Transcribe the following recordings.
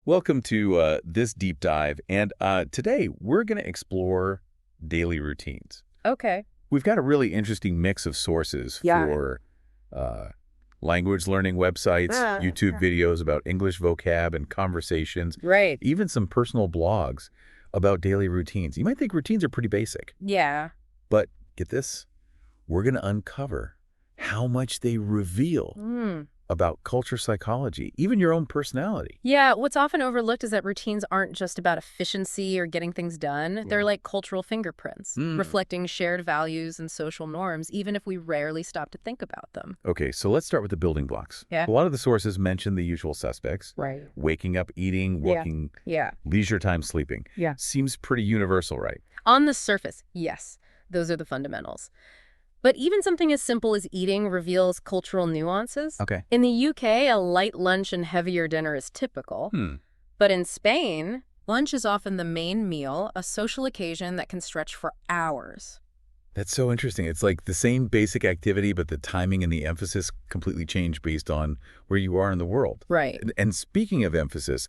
Welcome to this deep dive, and today we're going to explore daily routines. Okay. We've got a really interesting mix of sources Yeah. for language learning websites, YouTube videos about English vocab and conversations, Right. even some personal blogs about daily routines. You might think routines are pretty basic, Yeah. but get this, we're going to uncover how much they reveal about culture psychology, even your own personality. Yeah, what's often overlooked is that routines aren't just about efficiency or getting things done. They're like cultural fingerprints, reflecting shared values and social norms, even if we rarely stop to think about them. Okay, so let's start with the building blocks. Yeah. A lot of the sources mention the usual suspects. Right. Waking up, eating, working, Yeah. leisure time, sleeping. Yeah. Seems pretty universal, right? On the surface, yes, those are the fundamentals. But even something as simple as eating reveals cultural nuances. Okay. In the UK, a light lunch and heavier dinner is typical. But in Spain, lunch is often the main meal, a social occasion that can stretch for hours. That's so interesting. It's like the same basic activity, but the timing and the emphasis completely change based on where you are in the world. Right. And speaking of emphasis,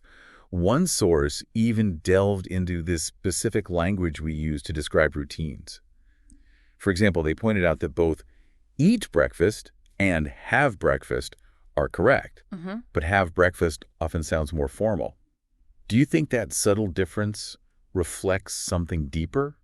one source even delved into this specific language we use to describe routines. For example, they pointed out that both eat breakfast and have breakfast are correct, but have breakfast often sounds more formal. Do you think that subtle difference reflects something deeper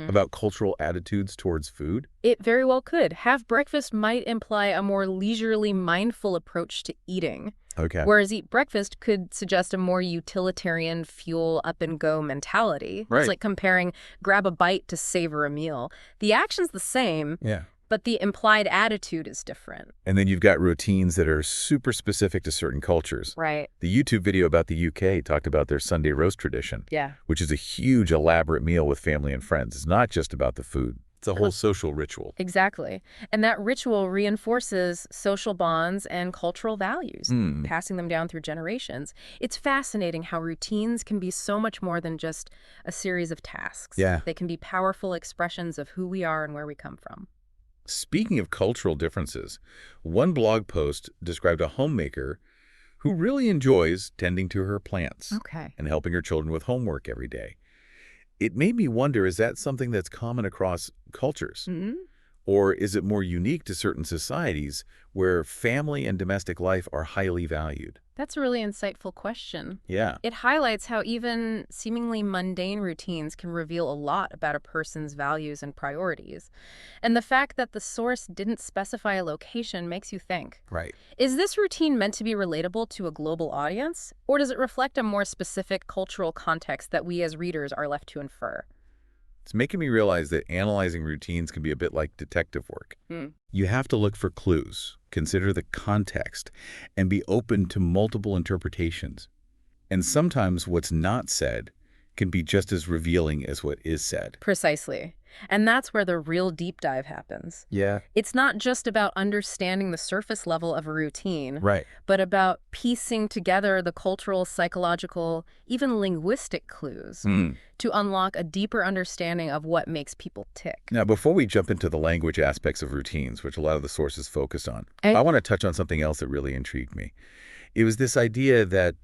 about cultural attitudes towards food? It very well could. Have breakfast might imply a more leisurely, mindful approach to eating. Okay. Whereas eat breakfast could suggest a more utilitarian, fuel up and go mentality. Right. It's like comparing grab a bite to savor a meal. The action's the same, Yeah. but the implied attitude is different. And then you've got routines that are super specific to certain cultures. Right. The YouTube video about the UK talked about their Sunday roast tradition, Yeah. which is a huge, elaborate meal with family and friends. It's not just about the food. It's a whole social ritual. Exactly. And that ritual reinforces social bonds and cultural values, passing them down through generations. It's fascinating how routines can be so much more than just a series of tasks. Yeah. They can be powerful expressions of who we are and where we come from. Speaking of cultural differences, one blog post described a homemaker who really enjoys tending to her plants Okay. and helping her children with homework every day. It made me wonder, is that something that's common across cultures? Or is it more unique to certain societies where family and domestic life are highly valued? That's a really insightful question. Yeah. It highlights how even seemingly mundane routines can reveal a lot about a person's values and priorities. And the fact that the source didn't specify a location makes you think. Right. Is this routine meant to be relatable to a global audience, or does it reflect a more specific cultural context that we as readers are left to infer? It's making me realize that analyzing routines can be a bit like detective work. You have to look for clues, consider the context, and be open to multiple interpretations. And sometimes what's not said can be just as revealing as what is said. Precisely. And that's where the real deep dive happens. Yeah. It's not just about understanding the surface level of a routine, Right. but about piecing together the cultural, psychological, even linguistic clues to unlock a deeper understanding of what makes people tick. Now, before we jump into the language aspects of routines, which a lot of the sources focused on, I want to touch on something else that really intrigued me. It was this idea that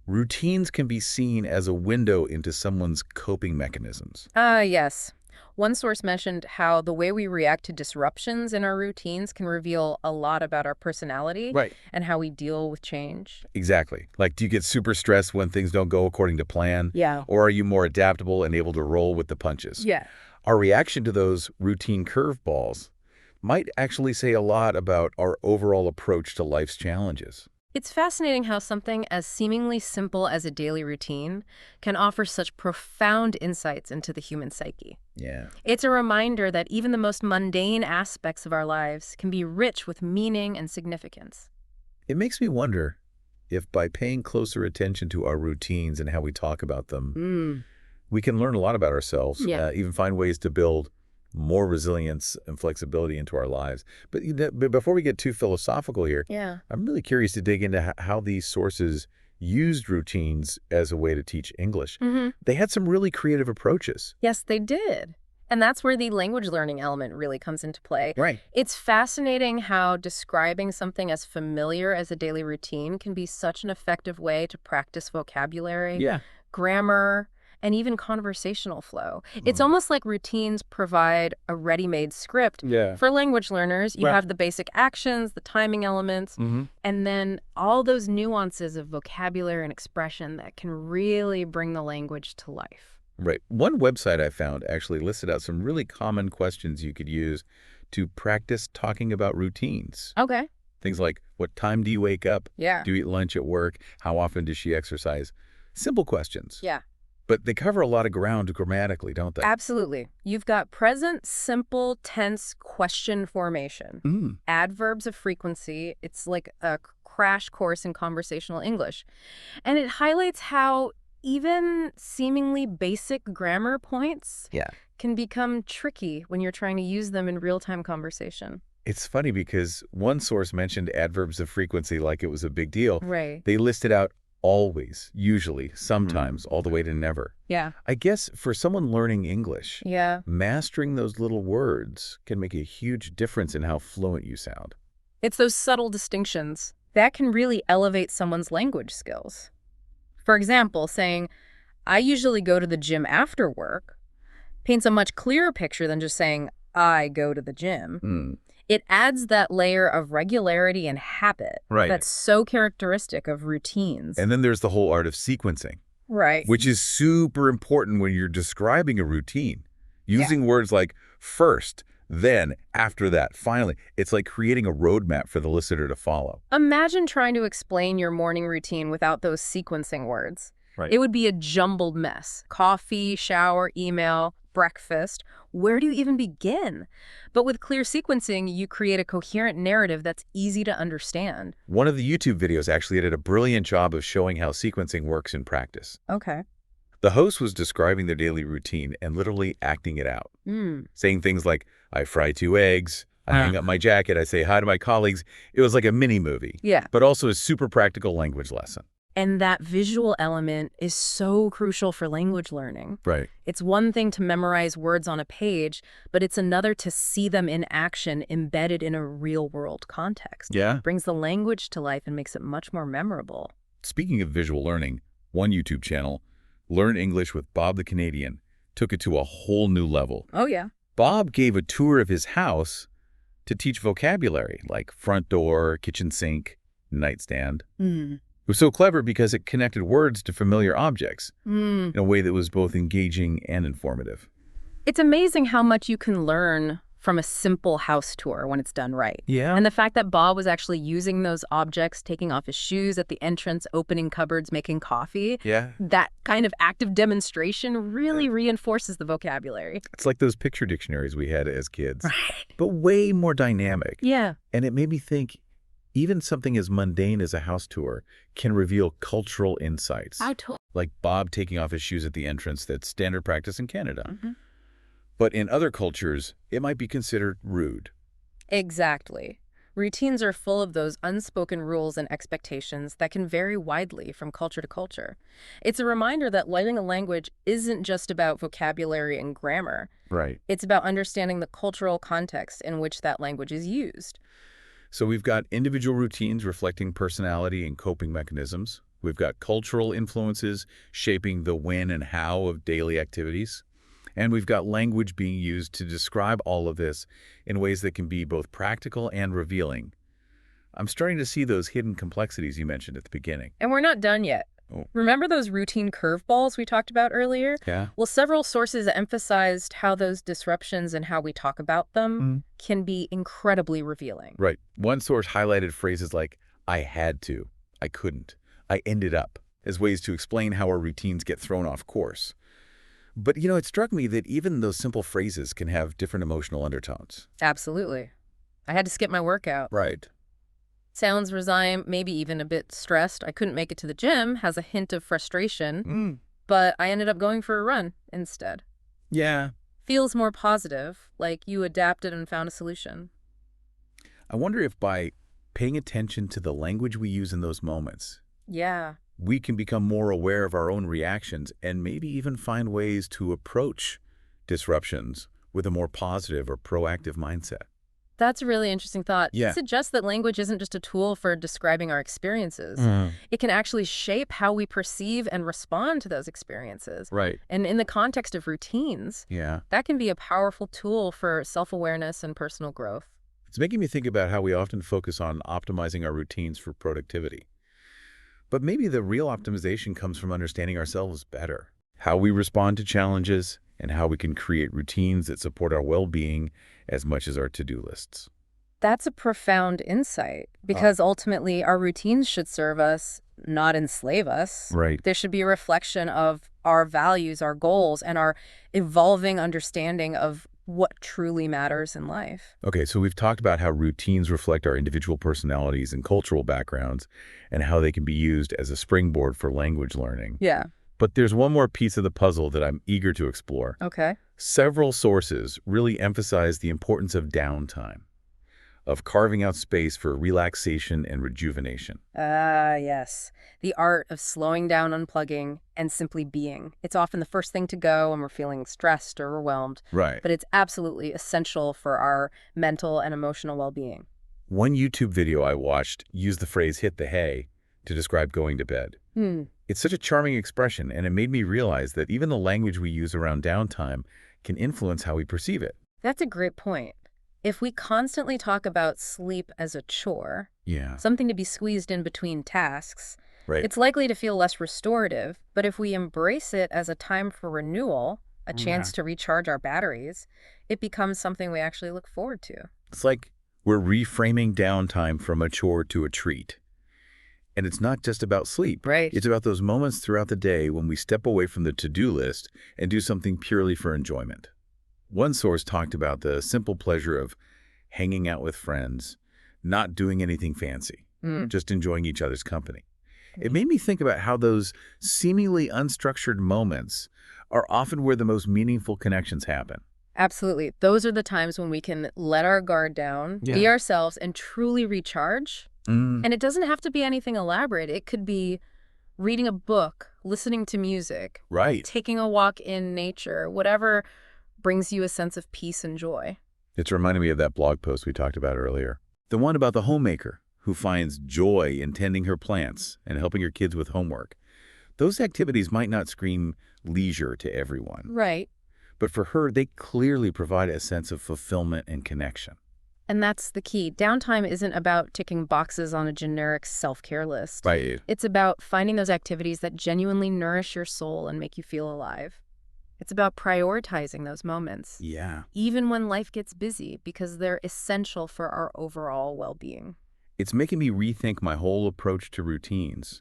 routines can be seen as a window into someone's coping mechanisms. Yes. One source mentioned how the way we react to disruptions in our routines can reveal a lot about our personality and how we deal with change. Exactly. Like, do you get super stressed when things don't go according to plan? Yeah. Or are you more adaptable and able to roll with the punches? Yeah. Our reaction to those routine curveballs might actually say a lot about our overall approach to life's challenges. It's fascinating how something as seemingly simple as a daily routine can offer such profound insights into the human psyche. Yeah. It's a reminder that even the most mundane aspects of our lives can be rich with meaning and significance. It makes me wonder if by paying closer attention to our routines and how we talk about them, we can learn a lot about ourselves, even find ways to build more resilience and flexibility into our lives. But before we get too philosophical here, I'm really curious to dig into how these sources used routines as a way to teach English. They had some really creative approaches. Yes, they did. And that's where the language learning element really comes into play. Right. It's fascinating how describing something as familiar as a daily routine can be such an effective way to practice vocabulary, Yeah. grammar, and even conversational flow. It's Mm. almost like routines provide a ready-made script. Yeah. For language learners, you Well- have the basic actions, the timing elements, and then all those nuances of vocabulary and expression that can really bring the language to life. Right. One website I found actually listed out some really common questions you could use to practice talking about routines. Okay. Things like, what time do you wake up? Yeah. Do you eat lunch at work? How often does she exercise? Simple questions. Yeah. But they cover a lot of ground grammatically, don't they? Absolutely. You've got present simple tense question formation, adverbs of frequency. It's like a crash course in conversational English. And it highlights how even seemingly basic grammar points can become tricky when you're trying to use them in real-time conversation. It's funny because one source mentioned adverbs of frequency like it was a big deal. Right. They listed out always, usually, sometimes, all the way to never. Yeah. I guess for someone learning English, mastering those little words can make a huge difference in how fluent you sound. It's those subtle distinctions that can really elevate someone's language skills. For example, saying, I usually go to the gym after work, paints a much clearer picture than just saying, I go to the gym. It adds that layer of regularity and habit that's so characteristic of routines. And then there's the whole art of sequencing. Right. Which is super important when you're describing a routine. Using words like first, then, after that, finally. It's like creating a roadmap for the listener to follow. Imagine trying to explain your morning routine without those sequencing words. Right. It would be a jumbled mess. Coffee, shower, email, breakfast. Where do you even begin? But with clear sequencing, you create a coherent narrative that's easy to understand. One of the YouTube videos actually did a brilliant job of showing how sequencing works in practice. Okay. The host was describing their daily routine and literally acting it out. Saying things like, I fry 2 eggs, I hang up my jacket, I say hi to my colleagues. It was like a mini movie. Yeah. But also a super practical language lesson. And that visual element is so crucial for language learning. Right. It's one thing to memorize words on a page, but it's another to see them in action embedded in a real-world context. Yeah. It brings the language to life and makes it much more memorable. Speaking of visual learning, one YouTube channel, Learn English with Bob the Canadian, took it to a whole new level. Oh, yeah. Bob gave a tour of his house to teach vocabulary, like front door, kitchen sink, nightstand. It was so clever because it connected words to familiar objects in a way that was both engaging and informative. It's amazing how much you can learn from a simple house tour when it's done right. Yeah. And the fact that Bob was actually using those objects, taking off his shoes at the entrance, opening cupboards, making coffee, that kind of active demonstration really reinforces the vocabulary. It's like those picture dictionaries we had as kids, Right. but way more dynamic. Yeah. And it made me think, even something as mundane as a house tour can reveal cultural insights. Like Bob taking off his shoes at the entrance, that's standard practice in Canada. But in other cultures, it might be considered rude. Exactly. Routines are full of those unspoken rules and expectations that can vary widely from culture to culture. It's a reminder that learning a language isn't just about vocabulary and grammar. Right. It's about understanding the cultural context in which that language is used. So we've got individual routines reflecting personality and coping mechanisms. We've got cultural influences shaping the when and how of daily activities. And we've got language being used to describe all of this in ways that can be both practical and revealing. I'm starting to see those hidden complexities you mentioned at the beginning. And we're not done yet. Oh. Remember those routine curveballs we talked about earlier? Yeah. Well, several sources emphasized how those disruptions and how we talk about them can be incredibly revealing. Right. One source highlighted phrases like, I had to, I couldn't, I ended up, as ways to explain how our routines get thrown off course. But, it struck me that even those simple phrases can have different emotional undertones. Absolutely. I had to skip my workout. Right. Sounds resigned, maybe even a bit stressed. I couldn't make it to the gym, has a hint of frustration, but I ended up going for a run instead. Yeah. Feels more positive, like you adapted and found a solution. I wonder if by paying attention to the language we use in those moments, we can become more aware of our own reactions and maybe even find ways to approach disruptions with a more positive or proactive mindset. That's a really interesting thought. Yeah. It suggests that language isn't just a tool for describing our experiences. It can actually shape how we perceive and respond to those experiences. Right. And in the context of routines, Yeah. that can be a powerful tool for self-awareness and personal growth. It's making me think about how we often focus on optimizing our routines for productivity. But maybe the real optimization comes from understanding ourselves better, how we respond to challenges, and how we can create routines that support our well-being as much as our to-do lists. That's a profound insight, because ultimately our routines should serve us, not enslave us. Right. There should be a reflection of our values, our goals, and our evolving understanding of what truly matters in life. Okay, so we've talked about how routines reflect our individual personalities and cultural backgrounds, and how they can be used as a springboard for language learning. Yeah. But there's one more piece of the puzzle that I'm eager to explore. Okay. Several sources really emphasize the importance of downtime, of carving out space for relaxation and rejuvenation. Ah, yes. The art of slowing down, unplugging, and simply being. It's often the first thing to go when we're feeling stressed or overwhelmed, Right. but it's absolutely essential for our mental and emotional well-being. One YouTube video I watched used the phrase "hit the hay" to describe going to bed. It's such a charming expression, and it made me realize that even the language we use around downtime can influence how we perceive it. That's a great point. If we constantly talk about sleep as a chore, Yeah. something to be squeezed in between tasks, Right. it's likely to feel less restorative. But if we embrace it as a time for renewal, a chance to recharge our batteries, it becomes something we actually look forward to. It's like we're reframing downtime from a chore to a treat. And it's not just about sleep. Right. It's about those moments throughout the day when we step away from the to-do list and do something purely for enjoyment. One source talked about the simple pleasure of hanging out with friends, not doing anything fancy, just enjoying each other's company. It made me think about how those seemingly unstructured moments are often where the most meaningful connections happen. Absolutely. Those are the times when we can let our guard down, be ourselves, and truly recharge. And it doesn't have to be anything elaborate. It could be reading a book, listening to music, Right. taking a walk in nature, whatever brings you a sense of peace and joy. It's reminding me of that blog post we talked about earlier. The one about the homemaker who finds joy in tending her plants and helping her kids with homework. Those activities might not scream leisure to everyone, Right. but for her, they clearly provide a sense of fulfillment and connection. And that's the key. Downtime isn't about ticking boxes on a generic self-care list. Right. It's about finding those activities that genuinely nourish your soul and make you feel alive. It's about prioritizing those moments, Yeah. even when life gets busy, because they're essential for our overall well-being. It's making me rethink my whole approach to routines.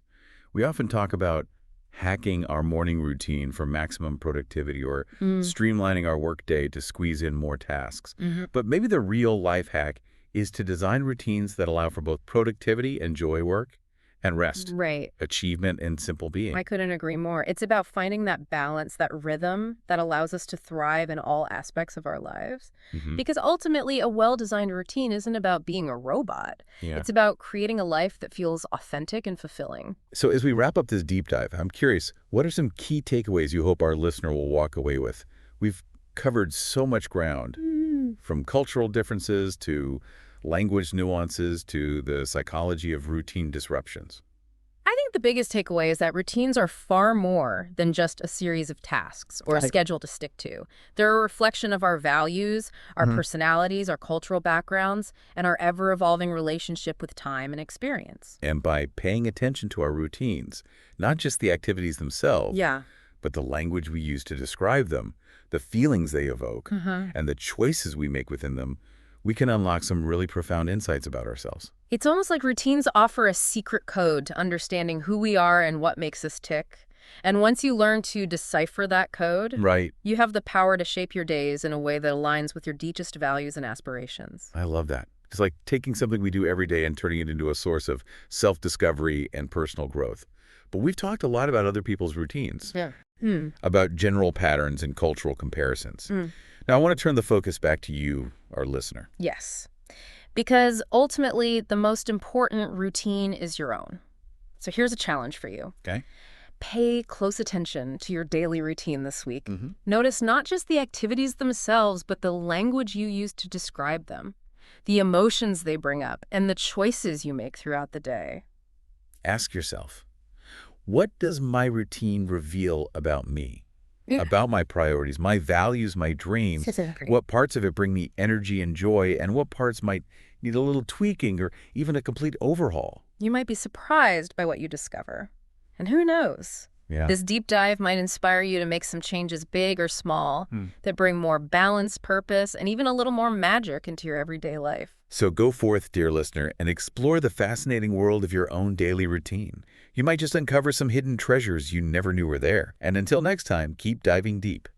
We often talk about hacking our morning routine for maximum productivity or streamlining our workday to squeeze in more tasks. But maybe the real life hack is to design routines that allow for both productivity and joy work and rest, Right. achievement, and simple being. I couldn't agree more. It's about finding that balance, that rhythm that allows us to thrive in all aspects of our lives. Because ultimately, a well-designed routine isn't about being a robot. Yeah. It's about creating a life that feels authentic and fulfilling. So as we wrap up this deep dive, I'm curious, what are some key takeaways you hope our listener will walk away with? We've covered so much ground, from cultural differences to language nuances to the psychology of routine disruptions. I think the biggest takeaway is that routines are far more than just a series of tasks or a schedule to stick to. They're a reflection of our values, our personalities, our cultural backgrounds, and our ever-evolving relationship with time and experience. And by paying attention to our routines, not just the activities themselves, but the language we use to describe them, the feelings they evoke, and the choices we make within them, we can unlock some really profound insights about ourselves. It's almost like routines offer a secret code to understanding who we are and what makes us tick. And once you learn to decipher that code, Right. you have the power to shape your days in a way that aligns with your deepest values and aspirations. I love that. It's like taking something we do every day and turning it into a source of self-discovery and personal growth. But we've talked a lot about other people's routines, about general patterns and cultural comparisons. Now, I want to turn the focus back to you, our listener. Yes, because ultimately the most important routine is your own. So here's a challenge for you. Okay. Pay close attention to your daily routine this week. Mm-hmm. Notice not just the activities themselves, but the language you use to describe them, the emotions they bring up, and the choices you make throughout the day. Ask yourself, what does my routine reveal about me? Yeah. About my priorities, my values, my dreams? What parts of it bring me energy and joy, and what parts might need a little tweaking or even a complete overhaul? You might be surprised by what you discover. And who knows? Yeah. This deep dive might inspire you to make some changes, big or small, that bring more balance, purpose, and even a little more magic into your everyday life. So go forth, dear listener, and explore the fascinating world of your own daily routine. You might just uncover some hidden treasures you never knew were there. And until next time, keep diving deep.